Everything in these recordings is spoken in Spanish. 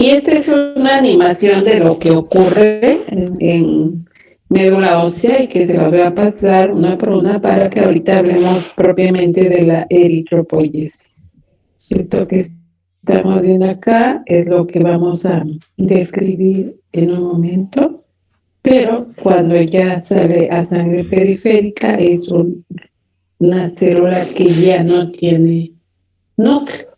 Y esta es una animación de lo que ocurre en médula ósea y que se las voy a pasar una por una para que ahorita hablemos propiamente de la eritropoyesis. Esto que estamos viendo acá es lo que vamos a describir en un momento, pero cuando ya sale a sangre periférica es una célula que ya no tiene núcleo.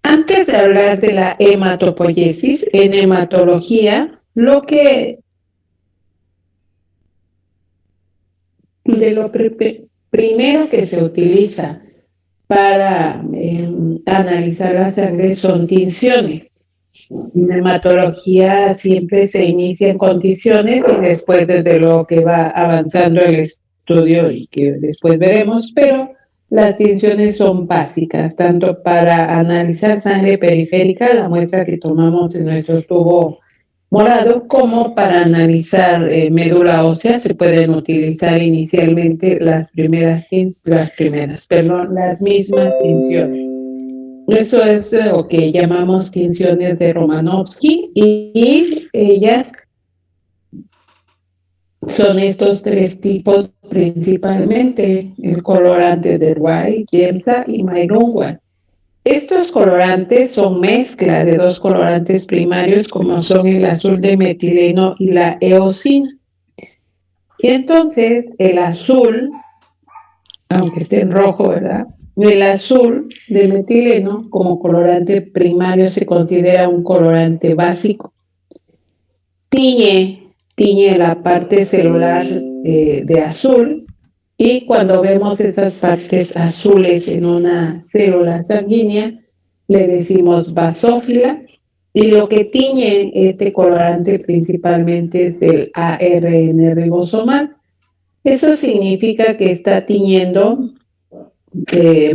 Antes de hablar de la hematopoiesis, en hematología, lo primero que se utiliza para analizar la sangre son tinciones. En hematología siempre se inician con tinciones y después desde luego que va avanzando el estudio y que después veremos, pero las tinciones son básicas, tanto para analizar sangre periférica, la muestra que tomamos en nuestro tubo morado, como para analizar médula ósea. Se pueden utilizar inicialmente las mismas tinciones. Eso es lo que llamamos tinciones de Romanovsky y ellas son estos tres tipos principalmente, el colorante de White, Giemsa y Mairungwa. Estos colorantes son mezcla de dos colorantes primarios como son el azul de metileno y la eosina. Y entonces el azul, aunque esté en rojo, ¿verdad? El azul de metileno como colorante primario se considera un colorante básico. Tiñe la parte celular de azul, y cuando vemos esas partes azules en una célula sanguínea, le decimos basófila, y lo que tiñe este colorante principalmente es el ARN ribosomal. Eso significa que está tiñendo, que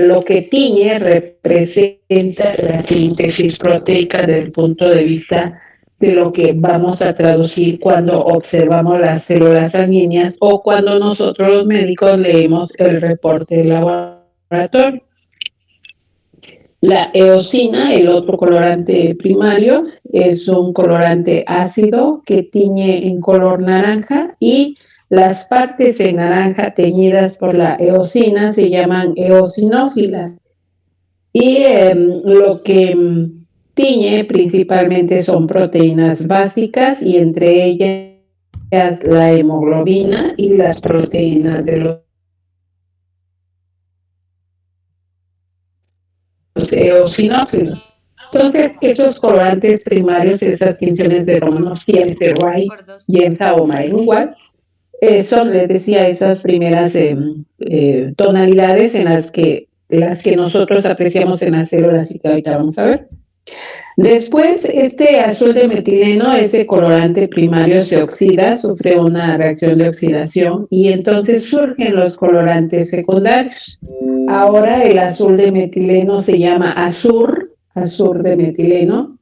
lo que tiñe representa la síntesis proteica desde el punto de vista de lo que vamos a traducir cuando observamos las células sanguíneas o cuando nosotros los médicos leemos el reporte del laboratorio. La eosina, el otro colorante primario, es un colorante ácido que tiñe en color naranja, y las partes de naranja teñidas por la eosina se llaman eosinófilas. Y lo que tiñe principalmente son proteínas básicas, y entre ellas la hemoglobina y las proteínas de los eosinófilos. Entonces, esos colorantes primarios, esas tinciones de Romanovsky, White, Giemsa o Mairungwa, son, les decía, esas primeras tonalidades en las que nosotros apreciamos en las células y que ahorita vamos a ver. Después, este azul de metileno, ese colorante primario, se oxida, sufre una reacción de oxidación, y entonces surgen los colorantes secundarios. Ahora el azul de metileno se llama azur de metileno,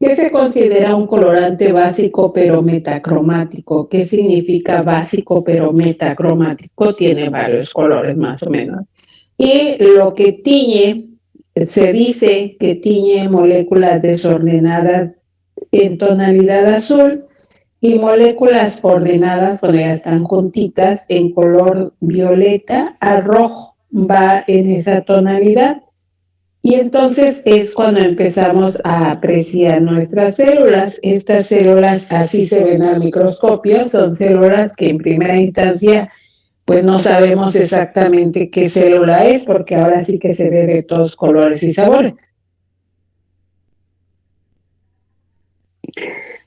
que se considera un colorante básico pero metacromático. ¿Qué significa básico pero metacromático? Tiene varios colores más o menos. Y lo que tiñe, se dice que tiñe moléculas desordenadas en tonalidad azul y moléculas ordenadas, cuando ya están juntitas, en color violeta a rojo. Va en esa tonalidad. Y entonces es cuando empezamos a apreciar nuestras células. Estas células así se ven al microscopio, son células que en primera instancia pues no sabemos exactamente qué célula es, porque ahora sí que se ve de todos colores y sabores.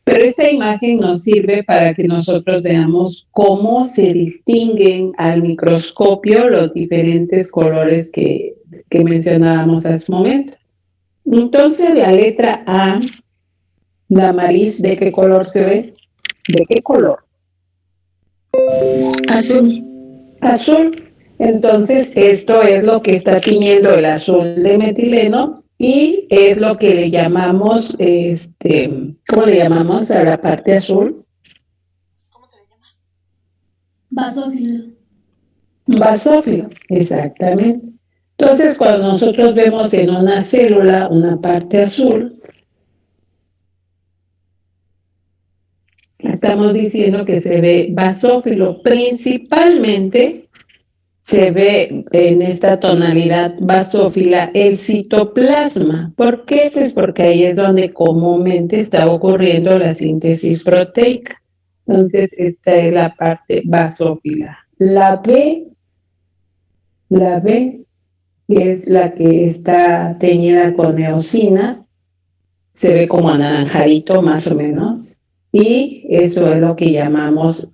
Pero esta imagen nos sirve para que nosotros veamos cómo se distinguen al microscopio los diferentes colores que mencionábamos hace un momento. Entonces la letra A, Damaris, ¿de qué color se ve? ¿De qué color? Azul. Azul. Entonces esto es lo que está tiñendo el azul de metileno, y es lo que le llamamos, ¿cómo le llamamos a la parte azul? ¿Cómo se le llama? Basófilo. Basófilo, exactamente. Entonces, cuando nosotros vemos en una célula una parte azul, estamos diciendo que se ve basófilo. Principalmente se ve en esta tonalidad basófila el citoplasma. ¿Por qué? Pues porque ahí es donde comúnmente está ocurriendo la síntesis proteica. Entonces, esta es la parte basófila. La B, que es la que está teñida con eosina, se ve como anaranjadito más o menos, y eso es lo que llamamos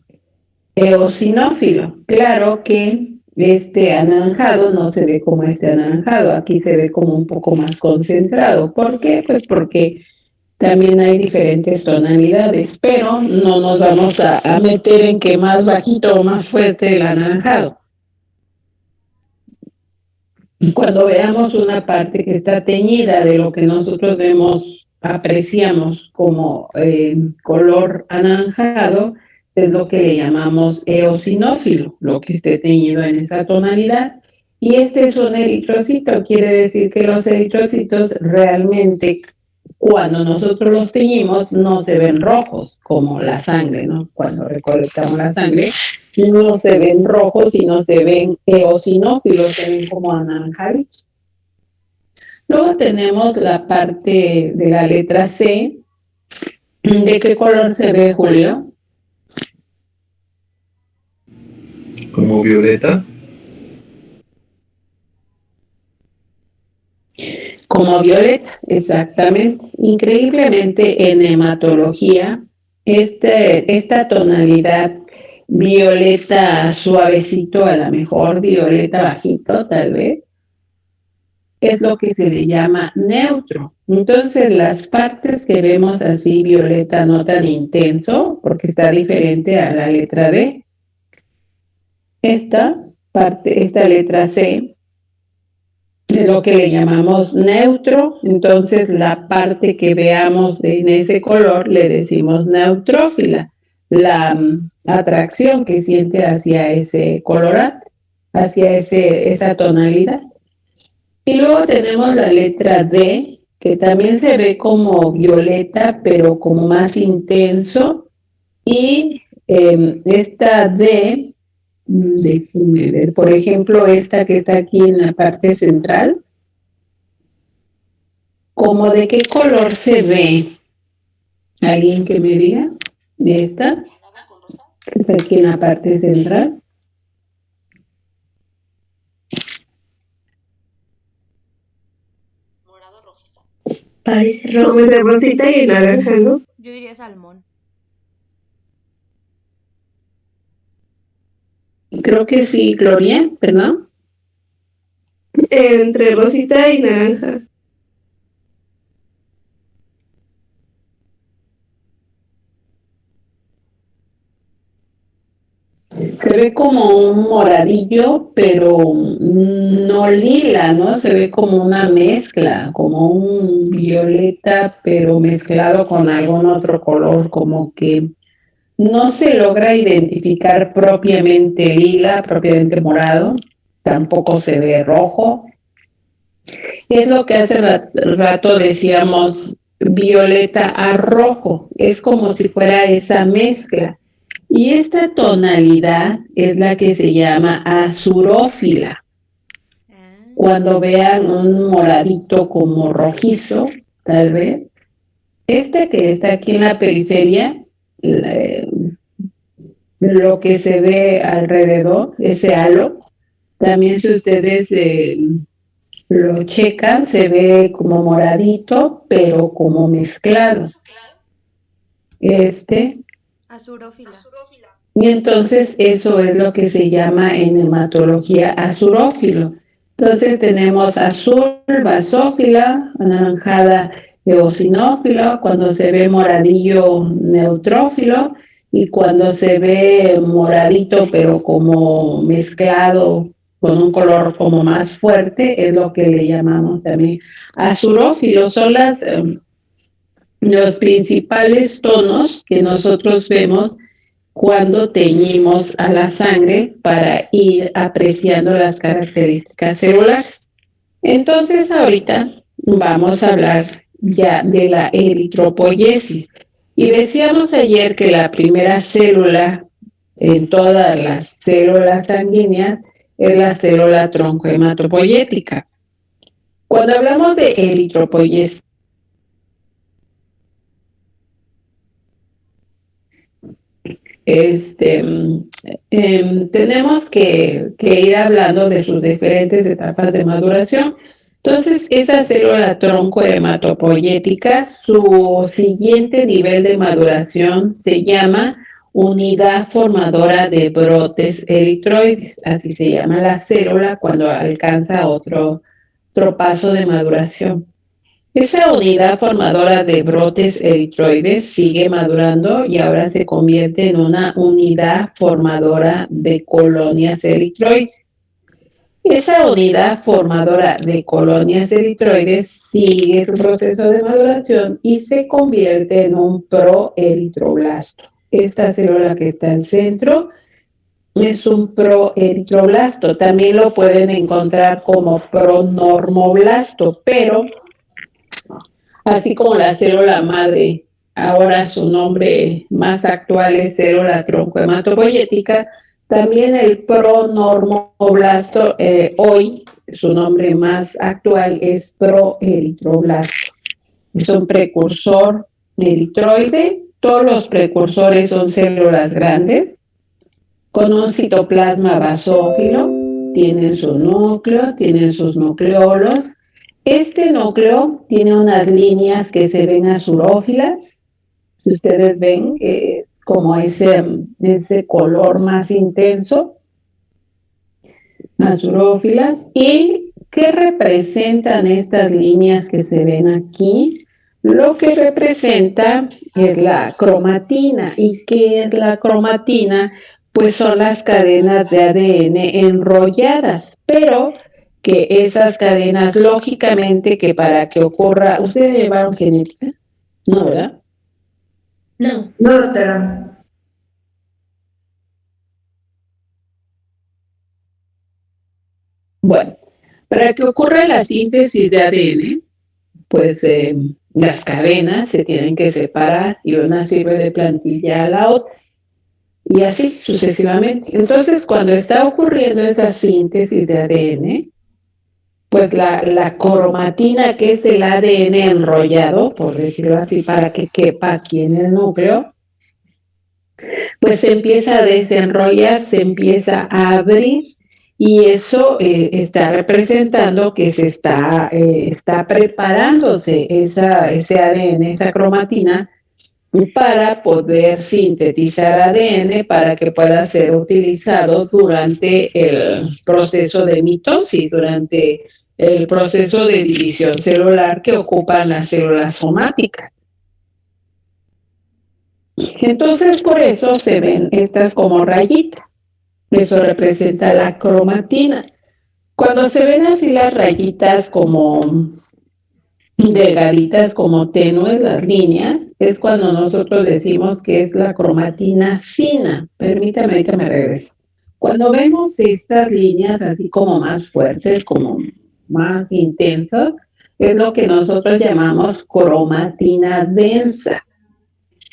eosinófilo. Claro que este anaranjado no se ve como este anaranjado, aquí se ve como un poco más concentrado. ¿Por qué? Pues porque también hay diferentes tonalidades, pero no nos vamos a meter en que más bajito o más fuerte el anaranjado. Cuando veamos una parte que está teñida de lo que nosotros vemos, apreciamos como color anaranjado, es lo que le llamamos eosinófilo, lo que esté teñido en esa tonalidad. Y este es un eritrocito, quiere decir que los eritrocitos realmente, cuando nosotros los teñimos, no se ven rojos, como la sangre, ¿no? Cuando recolectamos la sangre, no se ven rojos, sino se ven eosinófilos, se ven como anaranjaditos. Luego tenemos la parte de la letra C. ¿De qué color se ve, Julio? Como violeta. Como violeta, exactamente. Increíblemente en hematología, esta tonalidad violeta suavecito, a lo mejor violeta bajito tal vez, es lo que se le llama neutro. Entonces las partes que vemos así violeta no tan intenso, porque está diferente a la letra D. Esta parte, esta letra C, es lo que le llamamos neutro. Entonces la parte que veamos en ese color le decimos neutrófila. La atracción que siente hacia ese colorante, hacia esa tonalidad. Y luego tenemos la letra D, que también se ve como violeta, pero como más intenso. Y esta D, déjenme ver, por ejemplo, esta que está aquí en la parte central, ¿cómo de qué color se ve? ¿Alguien que me diga? ¿De esta? Que está aquí en la parte central. Parece rojo de rosita y naranja, ¿no? Yo diría salmón. Creo que sí, Gloria, perdón. Entre rosita y naranja. Se ve como un moradillo, pero no lila, ¿no? Se ve como una mezcla, como un violeta, pero mezclado con algún otro color, como que no se logra identificar propiamente lila, propiamente morado, tampoco se ve rojo. Es lo que hace rato decíamos violeta a rojo, es como si fuera esa mezcla. Y esta tonalidad es la que se llama azurófila. Cuando vean un moradito como rojizo, tal vez, este que está aquí en la periferia, lo que se ve alrededor, ese halo, también si ustedes lo checan, se ve como moradito, pero como mezclado. Azurófila. Y entonces eso es lo que se llama en hematología azurófilo. Entonces tenemos azul, basófila, anaranjada, eosinófilo, cuando se ve moradillo, neutrófilo, y cuando se ve moradito pero como mezclado con un color como más fuerte, es lo que le llamamos también azurófilo. Son los principales tonos que nosotros vemos cuando teñimos a la sangre para ir apreciando las características celulares. Entonces ahorita vamos a hablar ya de la eritropoyesis. Y decíamos ayer que la primera célula en todas las células sanguíneas es la célula tronco-hematopoyética. Cuando hablamos de eritropoyesis, tenemos que ir hablando de sus diferentes etapas de maduración. Entonces, esa célula tronco-hematopoyética, su siguiente nivel de maduración se llama unidad formadora de brotes eritroides. Así se llama la célula cuando alcanza otro paso de maduración. Esa unidad formadora de brotes eritroides sigue madurando y ahora se convierte en una unidad formadora de colonias eritroides. Esa unidad formadora de colonias eritroides sigue su proceso de maduración y se convierte en un proeritroblasto. Esta célula que está al centro es un proeritroblasto. También lo pueden encontrar como pronormoblasto, pero así como la célula madre, ahora su nombre más actual es célula tronco-hematopoyética, también el pronormoblasto, hoy su nombre más actual es proeritroblasto. Es un precursor eritroide. Todos los precursores son células grandes con un citoplasma basófilo, tienen su núcleo, tienen sus nucleolos. Este núcleo tiene unas líneas que se ven azurófilas. Si ustedes ven, como ese color más intenso, azurófilas. ¿Y qué representan estas líneas que se ven aquí? Lo que representa es la cromatina. ¿Y qué es la cromatina? Pues son las cadenas de ADN enrolladas, pero que esas cadenas, lógicamente, que para que ocurra, ¿ustedes llevaron genética? No, ¿verdad? No, doctora. Bueno, para que ocurra la síntesis de ADN, pues las cadenas se tienen que separar y una sirve de plantilla a la otra. Y así sucesivamente. Entonces, cuando está ocurriendo esa síntesis de ADN, pues la cromatina, que es el ADN enrollado, por decirlo así, para que quepa aquí en el núcleo, pues se empieza a desenrollar, se empieza a abrir, y eso está representando que se está preparándose ese ADN, esa cromatina, para poder sintetizar ADN para que pueda ser utilizado durante el proceso de mitosis, durante el proceso de división celular que ocupan las células somáticas. Entonces, por eso se ven estas como rayitas. Eso representa la cromatina. Cuando se ven así las rayitas como delgaditas, como tenues las líneas, es cuando nosotros decimos que es la cromatina fina. Permítame, ahorita me regreso. Cuando vemos estas líneas así como más fuertes, como más intensas, es lo que nosotros llamamos cromatina densa.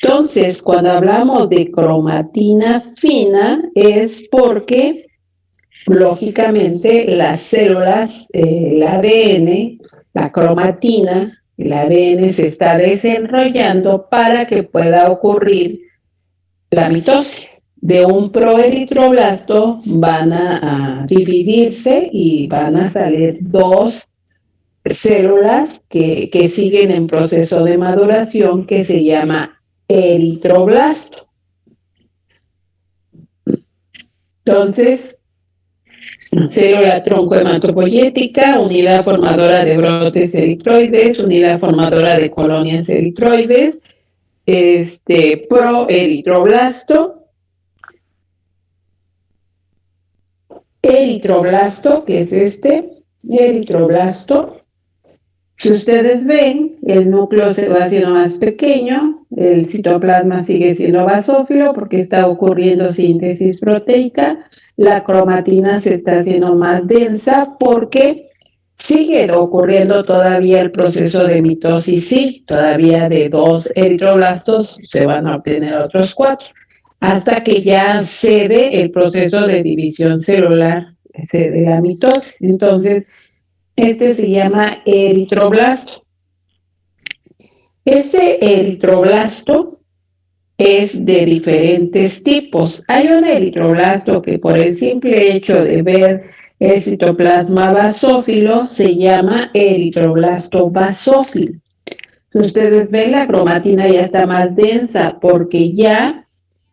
Entonces, cuando hablamos de cromatina fina, es porque, lógicamente, las células, el ADN, la cromatina, el ADN se está desenrollando para que pueda ocurrir la mitosis. De un proeritroblasto van a dividirse y van a salir dos células que siguen en proceso de maduración, que se llama eritroblasto. Entonces, célula tronco-hematopoyética, unidad formadora de brotes eritroides, unidad formadora de colonias eritroides, proeritroblasto, eritroblasto, que es eritroblasto. Si ustedes ven, el núcleo se va haciendo más pequeño, el citoplasma sigue siendo basófilo porque está ocurriendo síntesis proteica, la cromatina se está haciendo más densa porque Sigue ocurriendo todavía el proceso de mitosis, sí, todavía de 2 eritroblastos se van a obtener otros 4, hasta que ya cede el proceso de división celular, cede la mitosis. Entonces, este se llama eritroblasto. Ese eritroblasto es de diferentes tipos. Hay un eritroblasto que por el simple hecho de ver el citoplasma basófilo se llama eritroblasto basófilo. Si ustedes ven, la cromatina ya está más densa porque ya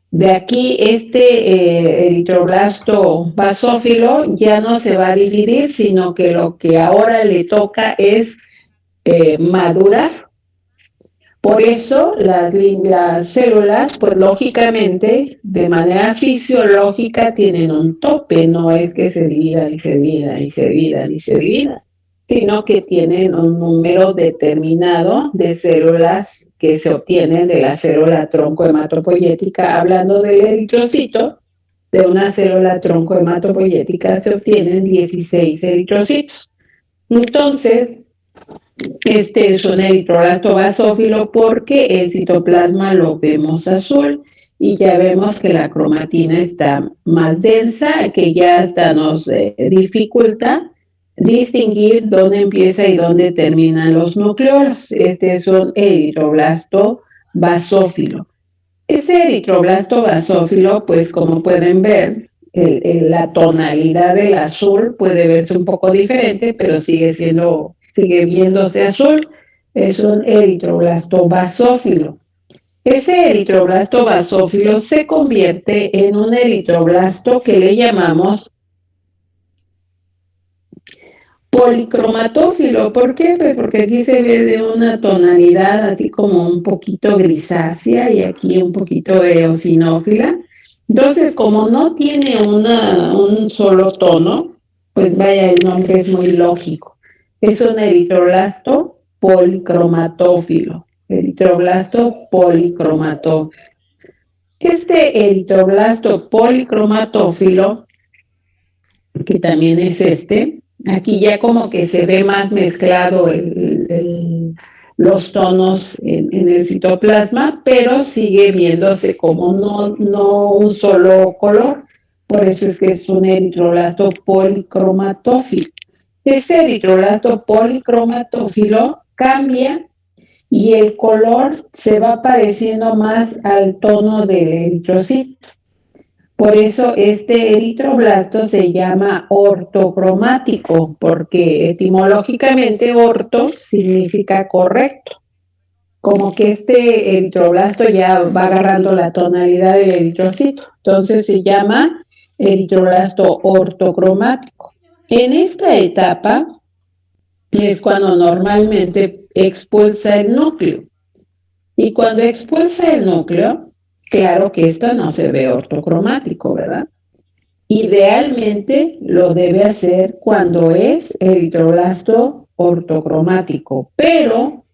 de aquí eritroblasto basófilo ya no se va a dividir, sino que lo que ahora le toca es madurar. Por eso las células, pues lógicamente, de manera fisiológica, tienen un tope, no es que se dividan y se dividan y se dividan y se dividan, sino que tienen un número determinado de células que se obtienen de la célula tronco hematopoyética. Hablando del eritrocito, de una célula tronco hematopoyética se obtienen 16 eritrocitos. Entonces, este es un eritroblasto basófilo porque el citoplasma lo vemos azul y ya vemos que la cromatina está más densa, que ya hasta nos dificulta distinguir dónde empieza y dónde terminan los nucleolos. Este es un eritroblasto basófilo. Ese eritroblasto basófilo, pues como pueden ver, la tonalidad del azul puede verse un poco diferente, pero sigue viéndose azul. Es un eritroblasto basófilo. Ese eritroblasto basófilo se convierte en un eritroblasto que le llamamos policromatófilo. ¿Por qué? Pues porque aquí se ve de una tonalidad así como un poquito grisácea y aquí un poquito eosinófila. Entonces, como no tiene un solo tono, pues vaya, el nombre es muy lógico. Es un eritroblasto policromatófilo. Eritroblasto policromatófilo. Este eritroblasto policromatófilo, que también es aquí ya como que se ve más mezclado los tonos en el citoplasma, pero sigue viéndose como no un solo color. Por eso es que es un eritroblasto policromatófilo. Ese eritroblasto policromatófilo cambia y el color se va pareciendo más al tono del eritrocito. Por eso este eritroblasto se llama ortocromático, porque etimológicamente orto significa correcto. Como que este eritroblasto ya va agarrando la tonalidad del eritrocito. Entonces se llama eritroblasto ortocromático. En esta etapa es cuando normalmente expulsa el núcleo. Y cuando expulsa el núcleo, claro que esto no se ve ortocromático, ¿verdad? Idealmente lo debe hacer cuando es eritroblasto ortocromático, pero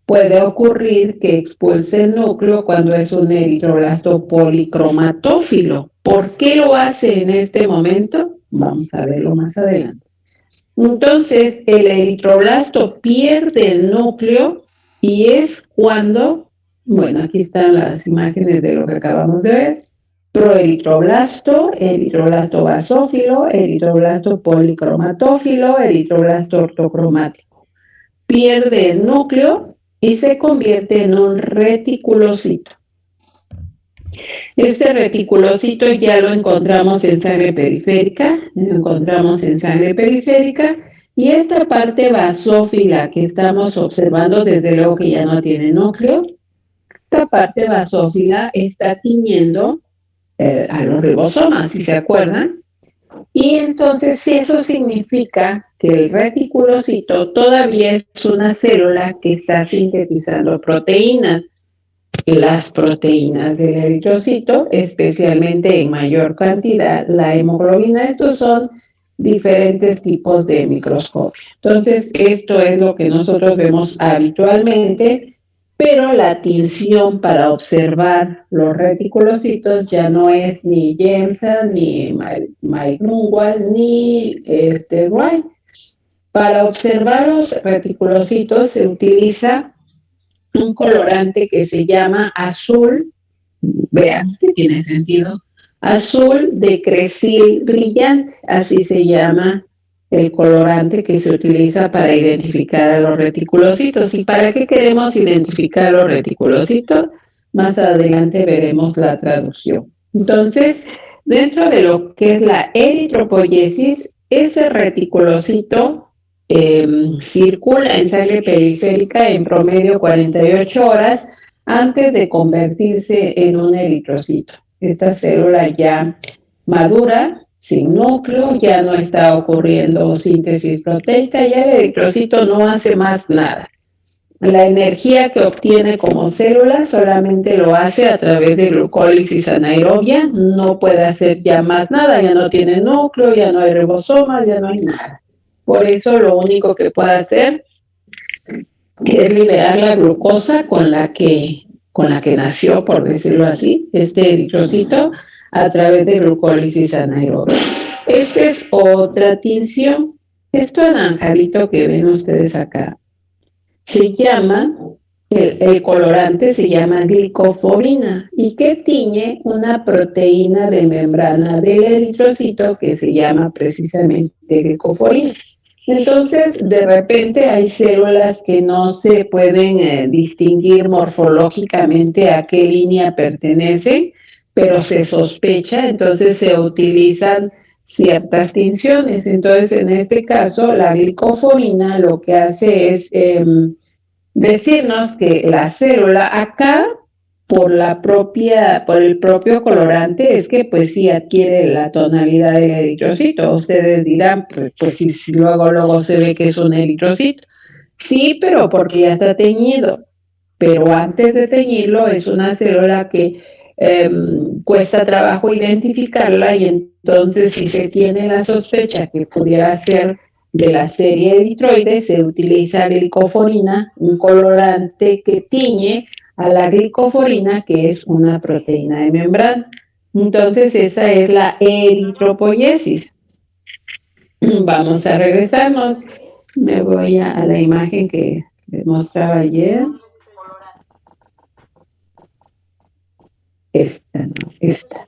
puede ocurrir que expulse el núcleo cuando es un eritroblasto policromatófilo. ¿Por qué lo hace en este momento? Vamos a verlo más adelante. Entonces, el eritroblasto pierde el núcleo y es cuando, bueno, aquí están las imágenes de lo que acabamos de ver, proeritroblasto, eritroblasto basófilo, eritroblasto policromatófilo, eritroblasto ortocromático. Pierde el núcleo y se convierte en un reticulocito. Este reticulocito ya lo encontramos en sangre periférica, y esta parte basófila que estamos observando, desde luego que ya no tiene núcleo, esta parte basófila está tiñendo a los ribosomas, si se acuerdan, y entonces eso significa que el reticulocito todavía es una célula que está sintetizando proteínas. Las proteínas del eritrocito, especialmente en mayor cantidad, la hemoglobina. Estos son diferentes tipos de microscopio. Entonces, esto es lo que nosotros vemos habitualmente, pero la tinción para observar los reticulocitos ya no es ni Jameson, ni Mike Grunwald, ni Wright. Para observar los reticulocitos se utiliza un colorante que se llama azul, vean si tiene sentido, azul de cresil brillante, así se llama el colorante que se utiliza para identificar a los reticulocitos. ¿Y para qué queremos identificar los reticulocitos? Más adelante veremos la traducción. Entonces, dentro de lo que es la eritropoyesis, ese reticulocito circula en sangre periférica en promedio 48 horas antes de convertirse en un eritrocito. Esta célula ya madura, sin núcleo, ya no está ocurriendo síntesis proteica, ya el eritrocito no hace más nada. La energía que obtiene como célula solamente lo hace a través de glucólisis anaerobia, no puede hacer ya más nada, ya no tiene núcleo, ya no hay ribosomas, ya no hay nada. Por eso lo único que puede hacer es liberar la glucosa con la que nació, por decirlo así, este eritrocito, a través de glucólisis anaerobia. Esta es otra tinción. Esto anaranjadito que ven ustedes acá se llama, el colorante se llama glicoforina y que tiñe una proteína de membrana del eritrocito que se llama precisamente glicoforina. Entonces, de repente hay células que no se pueden distinguir morfológicamente a qué línea pertenecen, pero se sospecha, entonces se utilizan ciertas tinciones. Entonces, en este caso, la glicoforina lo que hace es decirnos que la célula acá, por el propio colorante, es que pues sí adquiere la tonalidad del eritrocito. Ustedes dirán, pues si luego se ve que es un eritrocito. Sí, pero porque ya está teñido. Pero antes de teñirlo es una célula que cuesta trabajo identificarla y entonces si se tiene la sospecha que pudiera ser de la serie eritroides, se utiliza glicoforina, un colorante que tiñe a la glicoforina, que es una proteína de membrana. Entonces esa es la eritropoyesis. Vamos a regresarnos. Me voy a la imagen que les mostraba ayer. Esta.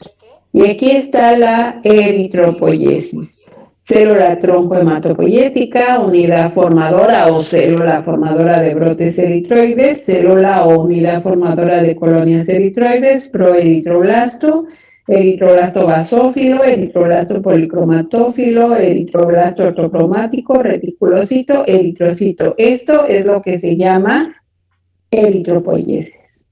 Y aquí está la eritropoyesis. Célula tronco hematopoyética, unidad formadora o célula formadora de brotes eritroides, célula o unidad formadora de colonias eritroides, proeritroblasto, eritroblasto basófilo, eritroblasto policromatófilo, eritroblasto ortocromático, reticulocito, eritrocito. Esto es lo que se llama eritropoyesis.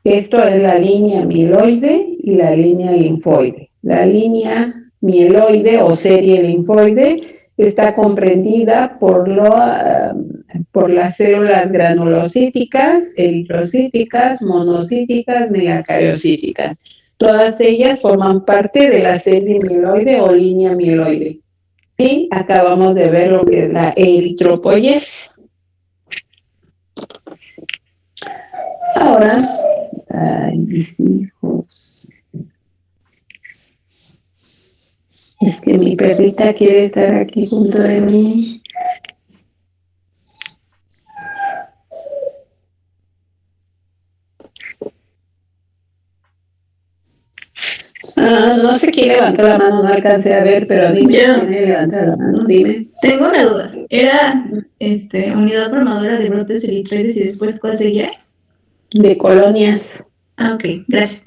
Esto es la línea mieloide y la línea linfoide. La línea mieloide o serie linfoide está comprendida por las células granulocíticas, eritrocíticas, monocíticas, megacariocíticas. Todas ellas forman parte de la serie mieloide o línea mieloide. Y acabamos de ver lo que es la eritropoyesis. Ahora, ay, mis hijos. Es que mi perrita quiere estar aquí junto de mí. No sé quién levantó la mano, no alcancé a ver, pero dime quién levantó la mano, dime. Tengo una duda. ¿Era unidad formadora de brotes eritroides y después cuál seguía? De colonias. Ah, ok, gracias.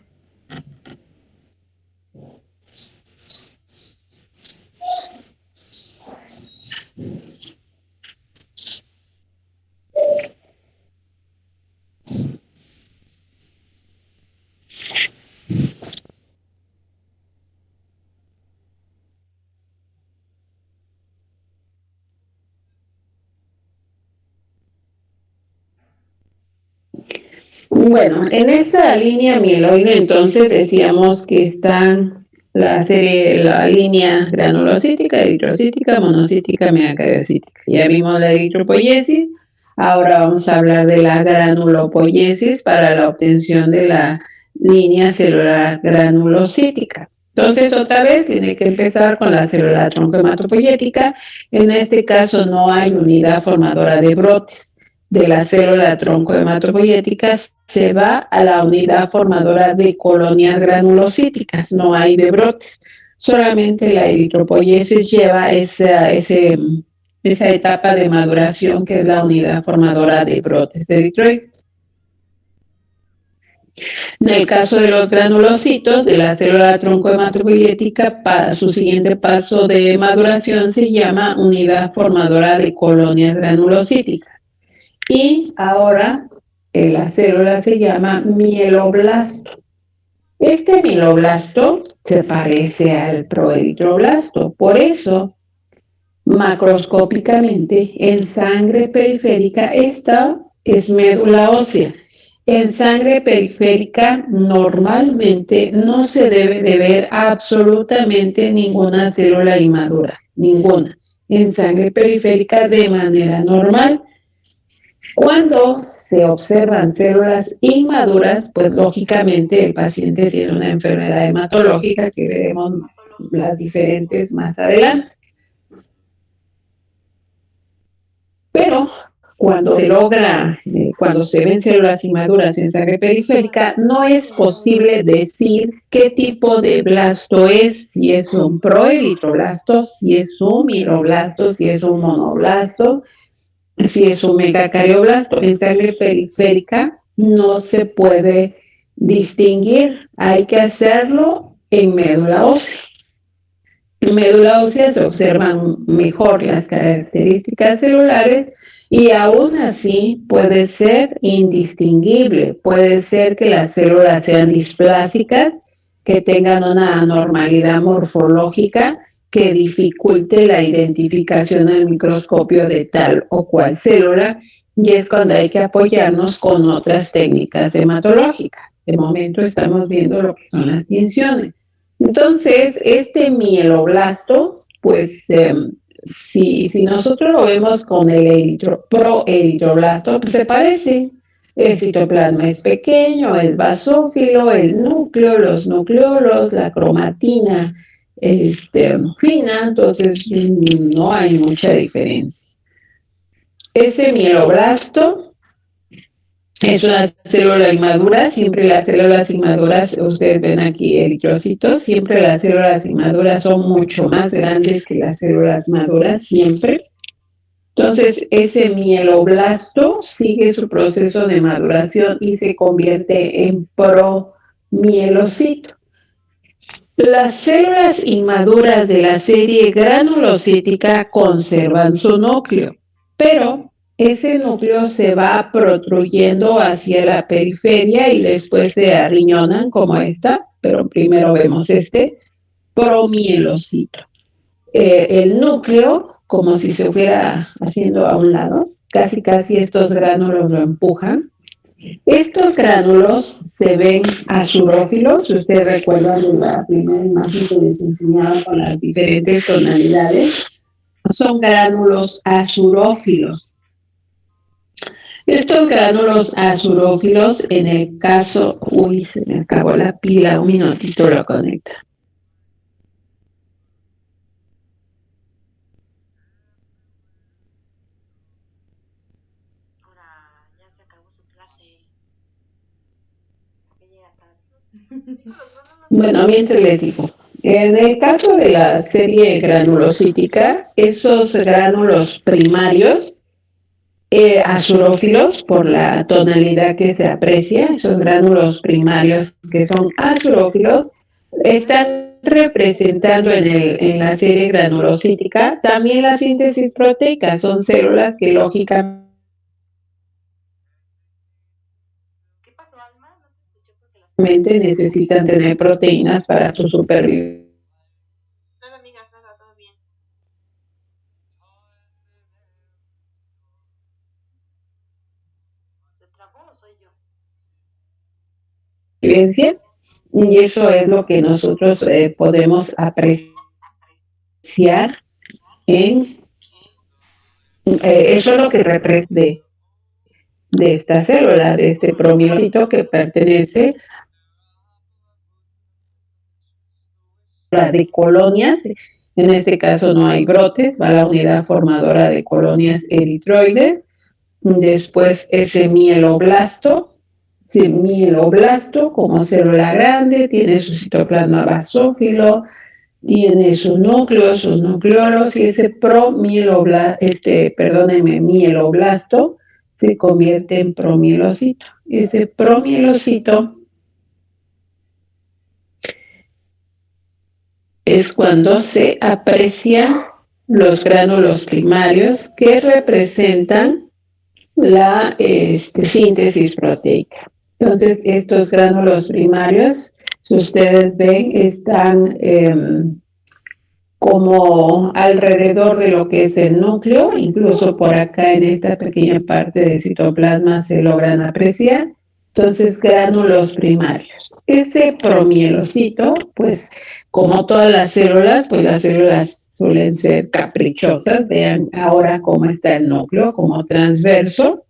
Bueno, en esta línea mieloide entonces decíamos que están la línea granulocítica, eritrocítica, monocítica, megacariocítica. Ya vimos la eritropoyesis, ahora vamos a hablar de la granulopoyesis para la obtención de la línea celular granulocítica. Entonces, otra vez, tiene que empezar con la célula tronco hematopoyética. En este caso, no hay unidad formadora de brotes. De la célula tronco hematopoyética se va a la unidad formadora de colonias granulocíticas, no hay de brotes. Solamente la eritropoyesis lleva esa etapa de maduración que es la unidad formadora de brotes eritroides. En el caso de los granulocitos de la célula tronco hematopoyética, su siguiente paso de maduración se llama unidad formadora de colonias granulocíticas. Y ahora la célula se llama mieloblasto. Este mieloblasto se parece al proeritroblasto, por eso macroscópicamente en sangre periférica esta es médula ósea. En sangre periférica normalmente no se debe de ver absolutamente ninguna célula inmadura, ninguna. En sangre periférica de manera normal. Cuando se observan células inmaduras, pues lógicamente el paciente tiene una enfermedad hematológica que veremos las diferentes más adelante. Pero cuando se logra, cuando se ven células inmaduras en sangre periférica, no es posible decir qué tipo de blasto es, si es un proeritroblasto, si es un mieloblasto, si es un monoblasto, si es un megacardioblasto. En sangre periférica no se puede distinguir, hay que hacerlo en médula ósea. En médula ósea se observan mejor las características celulares y aún así puede ser indistinguible, puede ser que las células sean displásicas, que tengan una anormalidad morfológica que dificulte la identificación al microscopio de tal o cual célula, y es cuando hay que apoyarnos con otras técnicas hematológicas. De momento estamos viendo lo que son las tinciones. Entonces, este mieloblasto, pues si nosotros lo vemos con el proeritroblasto, pues se parece. El citoplasma es pequeño, es basófilo, el núcleo, los nucleolos, la cromatina fina, entonces no hay mucha diferencia. Ese mieloblasto es una célula inmadura, siempre las células inmaduras, ustedes ven aquí eritrocitos, siempre las células inmaduras son mucho más grandes que las células maduras, siempre. Entonces, ese mieloblasto sigue su proceso de maduración y se convierte en promielocito. Las células inmaduras de la serie granulocítica conservan su núcleo, pero ese núcleo se va protruyendo hacia la periferia y después se arriñonan como esta, pero primero vemos este promielocito. El núcleo, como si se fuera haciendo a un lado, casi estos gránulos lo empujan. Estos gránulos se ven azurófilos, si ustedes recuerdan de la primera imagen que les enseñaba con las diferentes tonalidades, son gránulos azurófilos. Estos gránulos azurófilos, en el caso, se me acabó la pila, un minutito lo conecta. Bueno, mientras les digo, en el caso de la serie granulocítica, esos gránulos primarios, azurófilos, por la tonalidad que se aprecia, esos gránulos primarios que son azurófilos, están representando en la serie granulocítica también la síntesis proteica, son células que lógicamente necesitan tener proteínas para su supervivencia. Nada, amigas, nada, todo bien. ¿Se trabó o soy yo? Y eso es lo que nosotros podemos apreciar en eso es lo que representa de esta célula, de este promielocito que pertenece de colonias. En este caso no hay brotes, va la unidad formadora de colonias eritroides. Después ese mieloblasto como célula grande, tiene su citoplasma basófilo, tiene sus núcleos, sus nucleolos, y ese mieloblasto se convierte en promielocito. Ese promielocito es cuando se aprecian los gránulos primarios que representan la síntesis proteica. Entonces, estos gránulos primarios, si ustedes ven, están como alrededor de lo que es el núcleo, incluso por acá en esta pequeña parte del citoplasma se logran apreciar. Entonces, gránulos primarios. Ese promielocito, pues, como todas las células, pues las células suelen ser caprichosas. Vean ahora cómo está el núcleo, como transverso.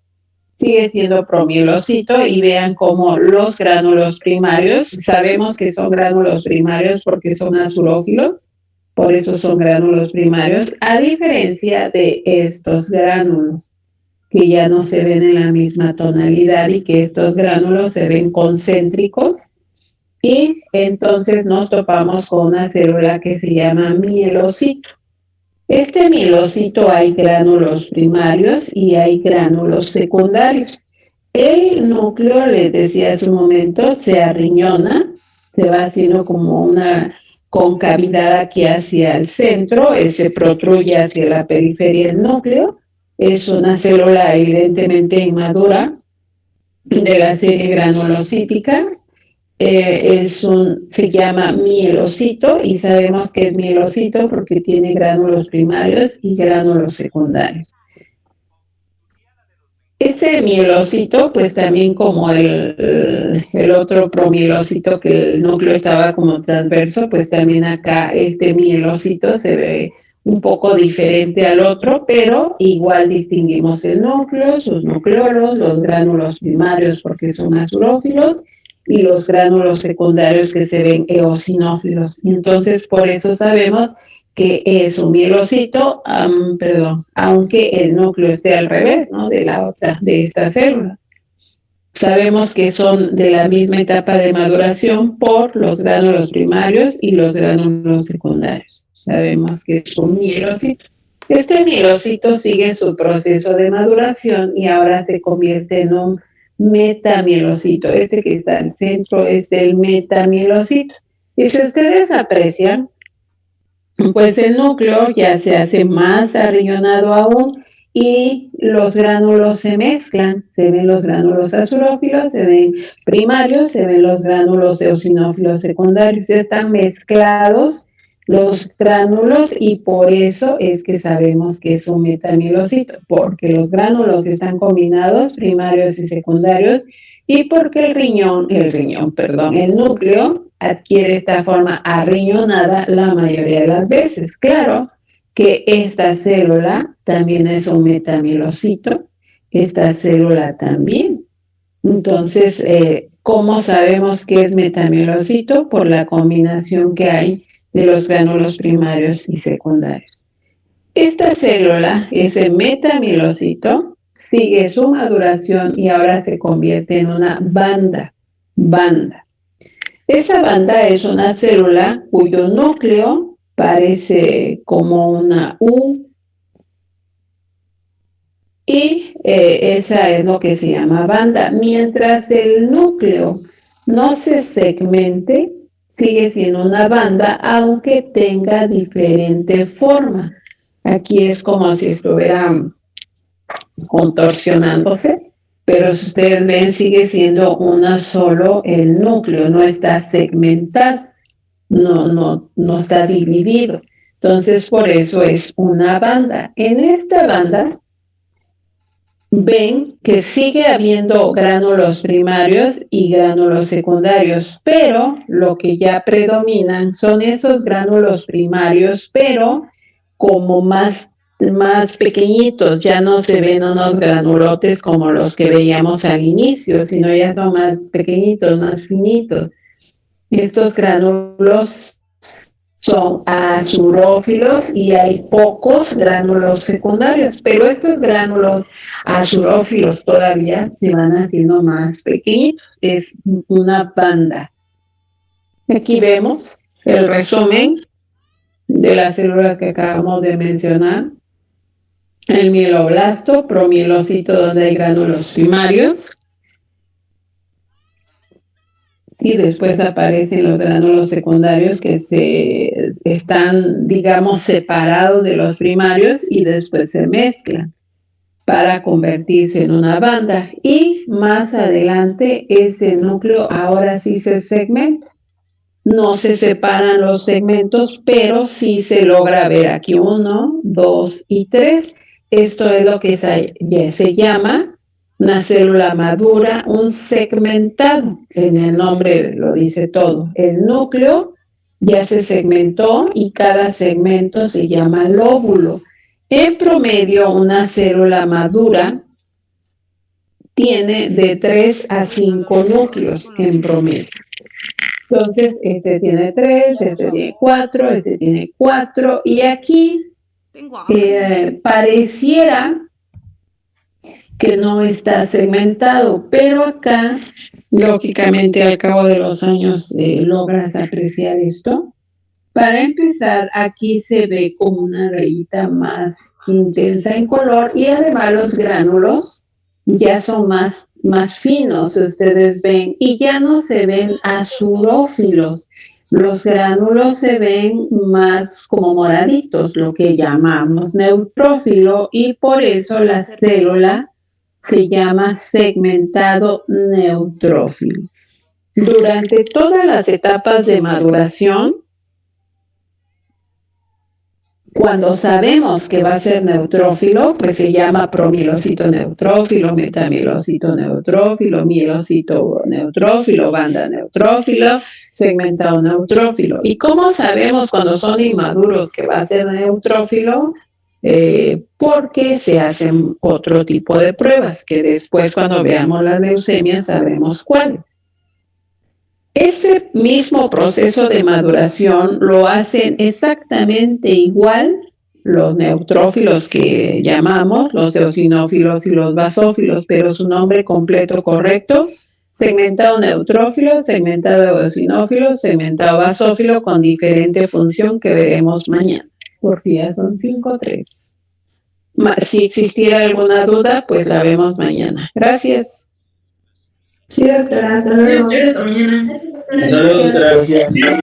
Sigue siendo promielocito y vean cómo los gránulos primarios, sabemos que son gránulos primarios porque son azurófilos, por eso son gránulos primarios, a diferencia de estos gránulos que ya no se ven en la misma tonalidad y que estos gránulos se ven concéntricos, y entonces nos topamos con una célula que se llama mielocito. Este mielocito hay gránulos primarios y hay gránulos secundarios. El núcleo, les decía hace un momento, se arriñona, se va haciendo como una concavidad aquí hacia el centro, se protruye hacia la periferia del núcleo. Es una célula evidentemente inmadura de la serie granulocítica. Se llama mielocito y sabemos que es mielocito porque tiene gránulos primarios y gránulos secundarios. Ese mielocito, pues también como el otro promielocito, que el núcleo estaba como transverso, pues también acá este mielocito se ve un poco diferente al otro, pero igual distinguimos el núcleo, sus nucleolos, los gránulos primarios porque son azurófilos, y los gránulos secundarios que se ven eosinófilos. Entonces, por eso sabemos que es un mielocito, aunque el núcleo esté al revés, ¿no? De esta célula. Sabemos que son de la misma etapa de maduración por los gránulos primarios y los gránulos secundarios. Sabemos que es un mielocito. Este mielocito sigue su proceso de maduración y ahora se convierte en un metamielocito. Este que está al centro es el metamielocito. Y si ustedes aprecian, pues el núcleo ya se hace más arrillonado aún y los gránulos se mezclan. Se ven los gránulos azurófilos, se ven primarios, se ven los gránulos eosinófilos secundarios. Ya están mezclados los gránulos y por eso es que sabemos que es un metamielocito, porque los gránulos están combinados, primarios y secundarios, y porque el núcleo adquiere esta forma arriñonada la mayoría de las veces. Claro que esta célula también es un metamielocito, esta célula también. Entonces, ¿cómo sabemos que es metamielocito? Por la combinación que hay de los gránulos primarios y secundarios. Esta célula, ese metamielocito, sigue su maduración y ahora se convierte en una banda. Esa banda es una célula cuyo núcleo parece como una U y esa es lo que se llama banda. Mientras el núcleo no se segmente, sigue siendo una banda, aunque tenga diferente forma. Aquí es como si estuviera contorsionándose, pero si ustedes ven, sigue siendo una solo el núcleo, no está segmentado, no está dividido. Entonces, por eso es una banda. En esta banda, ven que sigue habiendo gránulos primarios y gránulos secundarios, pero lo que ya predominan son esos gránulos primarios, pero como más pequeñitos. Ya no se ven unos granulotes como los que veíamos al inicio, sino ya son más pequeñitos, más finitos. Estos gránulos son azurófilos y hay pocos gránulos secundarios, pero estos gránulos azurófilos todavía se van haciendo más pequeños, es una banda. Aquí vemos el resumen de las células que acabamos de mencionar. El mieloblasto, promielocito donde hay gránulos primarios. Y después aparecen los gránulos secundarios que están, digamos, separados de los primarios y después se mezclan para convertirse en una banda. Y más adelante ese núcleo ahora sí se segmenta. No se separan los segmentos, pero sí se logra ver aquí 1, 2 y 3. Esto es lo que se llama una célula madura, un segmentado. En el nombre lo dice todo. El núcleo ya se segmentó y cada segmento se llama lóbulo. En promedio, una célula madura tiene de 3 a 5 núcleos en promedio. Entonces, este tiene 3, este tiene 4, este tiene 4, y aquí pareciera que no está segmentado, pero acá, lógicamente, al cabo de los años logras apreciar esto. Para empezar, aquí se ve como una rayita más intensa en color y además los gránulos ya son más finos, ustedes ven, y ya no se ven azurófilos. Los gránulos se ven más como moraditos, lo que llamamos neutrófilo, y por eso la célula se llama segmentado neutrófilo. Durante todas las etapas de maduración, cuando sabemos que va a ser neutrófilo, pues se llama promielocito neutrófilo, metamielocito neutrófilo, mielocito neutrófilo, banda neutrófilo, segmentado neutrófilo. ¿Y cómo sabemos cuando son inmaduros que va a ser neutrófilo? Porque se hacen otro tipo de pruebas, que después cuando veamos las leucemias sabremos cuál. Ese mismo proceso de maduración lo hacen exactamente igual los neutrófilos que llamamos, los eosinófilos y los basófilos, pero su nombre completo correcto, segmentado neutrófilo, segmentado eosinófilo, segmentado basófilo, con diferente función que veremos mañana, porque ya son 5-3. Si existiera alguna duda, pues la vemos mañana. Gracias. Sí, doctora, hasta luego. Hasta mañana. Saludos, doctora.